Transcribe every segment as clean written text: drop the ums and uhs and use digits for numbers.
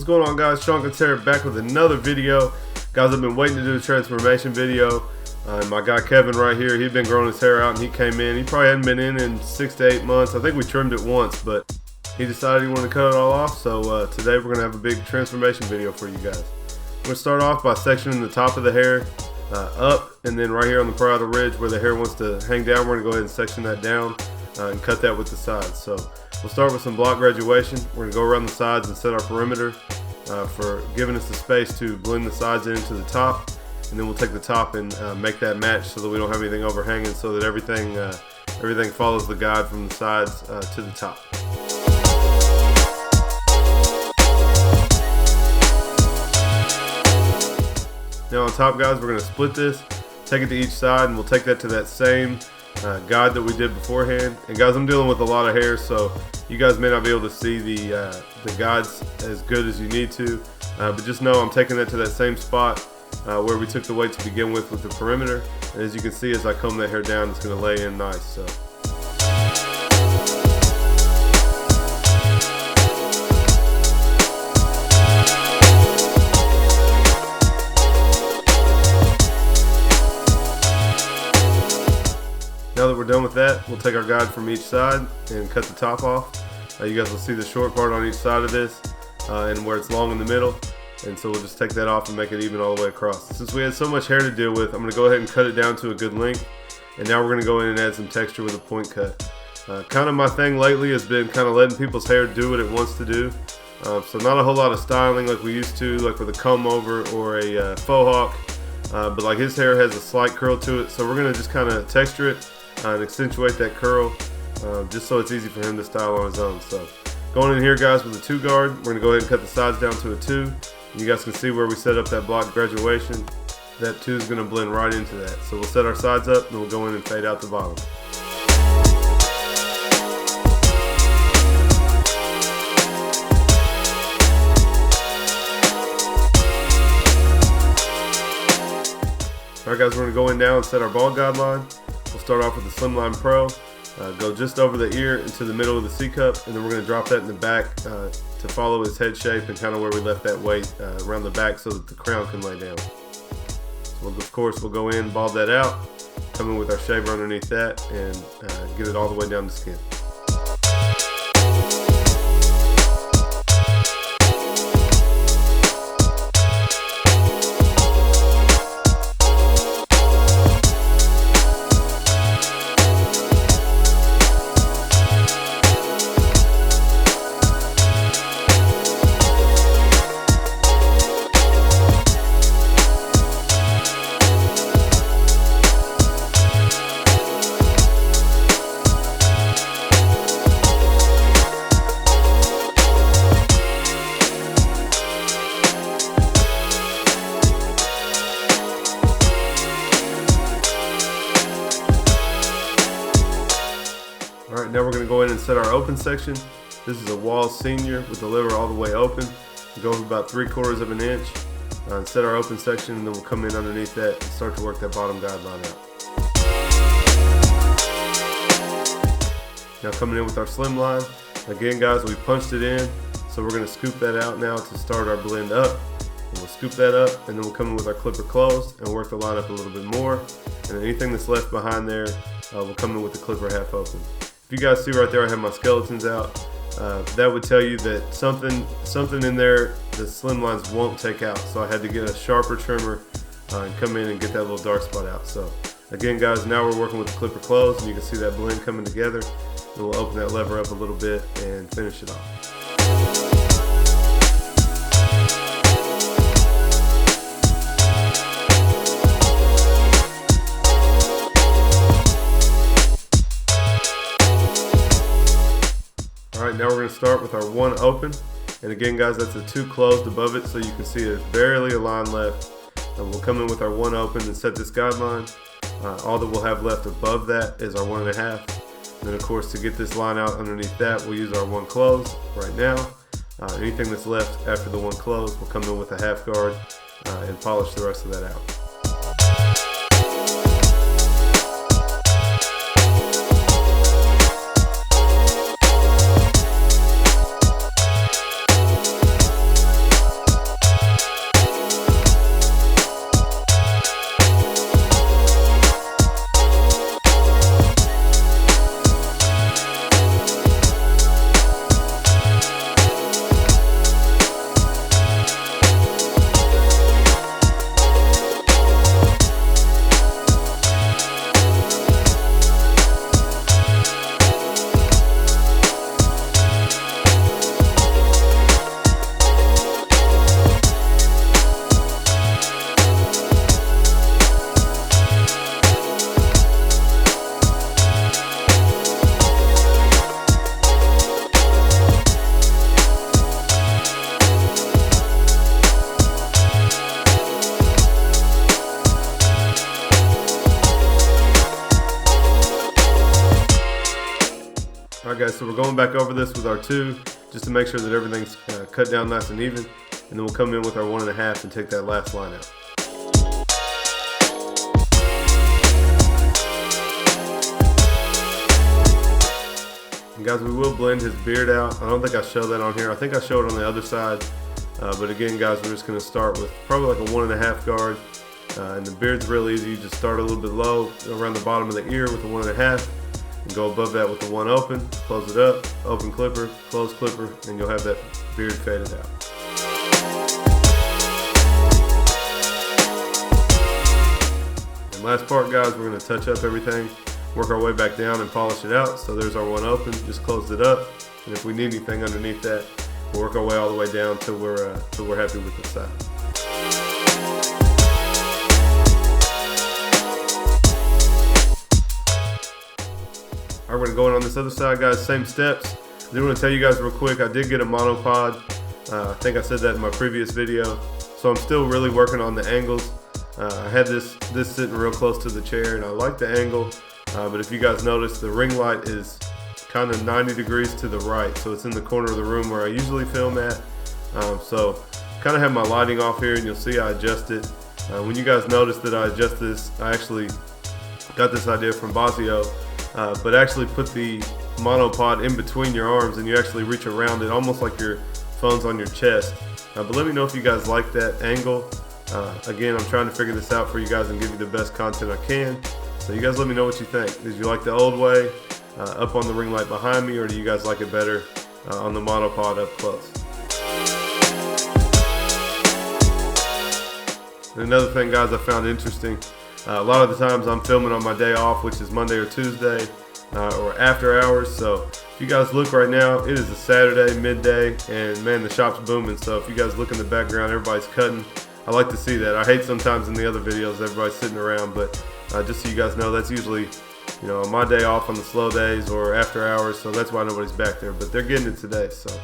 going on, guys? Seancutshair back with another video. Guys, I've been waiting to do a transformation video. My guy Kevin right here, he'd been growing his hair out and he came in. He probably hadn't been in 6 to 8 months. I think we trimmed it once, but he decided he wanted to cut it all off. So today we're going to have a big transformation video for you guys. We're going to start off by sectioning the top of the hair up, and then right here on the parietal ridge where the hair wants to hang down, we're going to go ahead and section that down and cut that with the sides. So we'll start with some block graduation. We're going to go around the sides and set our perimeter for giving us the space to blend the sides into the top, and then we'll take the top and make that match so that we don't have anything overhanging, so that everything follows the guide from the sides to the top. Now on top, guys, we're going to split this, take it to each side, and we'll take that to that same guide that we did beforehand. And guys, I'm dealing with a lot of hair, so you guys may not be able to see the guides as good as you need to, but just know I'm taking that to that same spot where we took the weight to begin with the perimeter. And as you can see, as I comb that hair down, it's going to lay in nice. So now that we're done with that, we'll take our guide from each side and cut the top off. You guys will see the short part on each side of this and where it's long in the middle. And so we'll just take that off and make it even all the way across. Since we had so much hair to deal with, I'm going to go ahead and cut it down to a good length. And now we're going to go in and add some texture with a point cut. Kind of my thing lately has been kind of letting people's hair do what it wants to do. So not a whole lot of styling like we used to, like with a comb over or a faux hawk. But like his hair has a slight curl to it, so we're going to just kind of texture it and accentuate that curl, just so it's easy for him to style on his own. So going in here, guys, with a 2 guard, we're going to go ahead and cut the sides down to a 2. You guys can see where we set up that block graduation. That 2 is going to blend right into that. So we'll set our sides up and we'll go in and fade out the bottom. Alright, guys, we're going to go in now and set our ball guide line. We'll start off with the Slimline Pro. Go just over the ear into the middle of the C-cup, and then we're going to drop that in the back to follow his head shape and kind of where we left that weight around the back so that the crown can lay down. So of course we'll go in, bald that out, come in with our shaver underneath that, and get it all the way down the skin. Alright, now we're going to go in and set our open section. This is a Wall Senior with the liver all the way open. We'll go about 3/4 of an inch and set our open section, and then we'll come in underneath that and start to work that bottom guideline out. Now coming in with our slim line. Again, guys, we punched it in, so we're going to scoop that out now to start our blend up. And we'll scoop that up, and then we'll come in with our clipper closed and work the line up a little bit more. And then anything that's left behind there, we'll come in with the clipper half open. If you guys see right there, I have my skeletons out. That would tell you that something in there the slim lines won't take out. So I had to get a sharper trimmer and come in and get that little dark spot out. So again, guys, now we're working with the clipper closed, and you can see that blend coming together. And we'll open that lever up a little bit and finish it off. Alright, now we're going to start with our 1 open, and again, guys, that's a 2 closed above it, so you can see there's barely a line left. And we'll come in with our 1 open and set this guideline. All that we'll have left above that is our 1.5. And then of course, to get this line out underneath that, we'll use our 1 closed right now. Anything that's left after the 1 closed, we'll come in with a half guard and polish the rest of that out. Alright guys, so we're going back over this with our 2 just to make sure that everything's cut down nice and even, and then we'll come in with our 1.5 and take that last line out. And guys, we will blend his beard out. I don't think I show that on here. I think I show it on the other side. But again guys, we're just going to start with probably like a 1.5 guard. And the beard's real easy. You just start a little bit low around the bottom of the ear with a 1.5. And go above that with the 1 open, close it up, open clipper, close clipper, and you'll have that beard faded out. And last part guys, we're going to touch up everything, work our way back down and polish it out. So there's our 1 open, just closed it up. And if we need anything underneath that, we'll work our way all the way down till we're happy with the side. Alright, we're going to go in on this other side guys, same steps. I do want to tell you guys real quick, I did get a monopod. I think I said that in my previous video. So I'm still really working on the angles. I had this sitting real close to the chair and I like the angle. But if you guys notice, the ring light is kind of 90 degrees to the right. So it's in the corner of the room where I usually film at. So kind of have my lighting off here and you'll see I adjust it. When you guys notice that I adjust this, I actually got this idea from Bazio. But actually put the monopod in between your arms and you actually reach around it almost like your phone's on your chest. But let me know if you guys like that angle. Again, I'm trying to figure this out for you guys and give you the best content I can. So you guys let me know what you think. Did you like the old way up on the ring light behind me, or do you guys like it better on the monopod up close? And another thing guys I found interesting, a lot of the times I'm filming on my day off, which is Monday or Tuesday, or after hours. So if you guys look right now, it is a Saturday midday, and man, the shop's booming. So if you guys look in the background, everybody's cutting. I like to see that. I hate sometimes in the other videos everybody's sitting around, but just so you guys know, that's usually, you know, on my day off on the slow days or after hours. So that's why nobody's back there, but they're getting it today. So.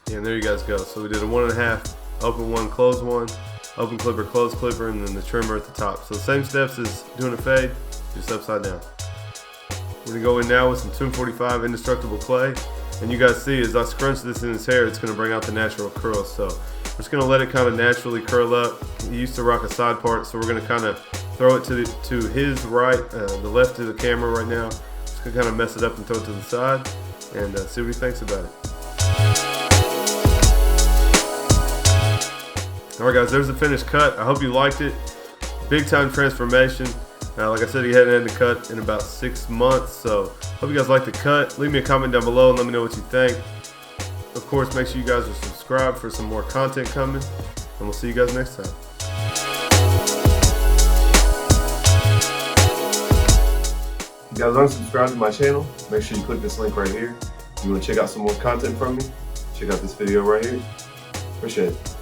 And there you guys go. So we did a 1.5, open 1, close 1, open clipper, close clipper, and then the trimmer at the top. So same steps as doing a fade, just upside down. We're gonna go in now with some 245 indestructible clay. And you guys see as I scrunch this in his hair, it's gonna bring out the natural curls. So we're just gonna let it kind of naturally curl up. He used to rock a side part, so we're gonna kind of throw it to his right, the left of the camera right now. Just gonna kind of mess it up and throw it to the side and see what he thinks about it. Alright guys, there's the finished cut. I hope you liked it. Big time transformation. Like I said, he hadn't had the cut in about 6 months, so hope you guys like the cut. Leave me a comment down below and let me know what you think. Of course, make sure you guys are subscribed for some more content coming, and we'll see you guys next time. If you guys aren't subscribed to my channel, make sure you click this link right here. If you want to check out some more content from me, check out this video right here. Appreciate it.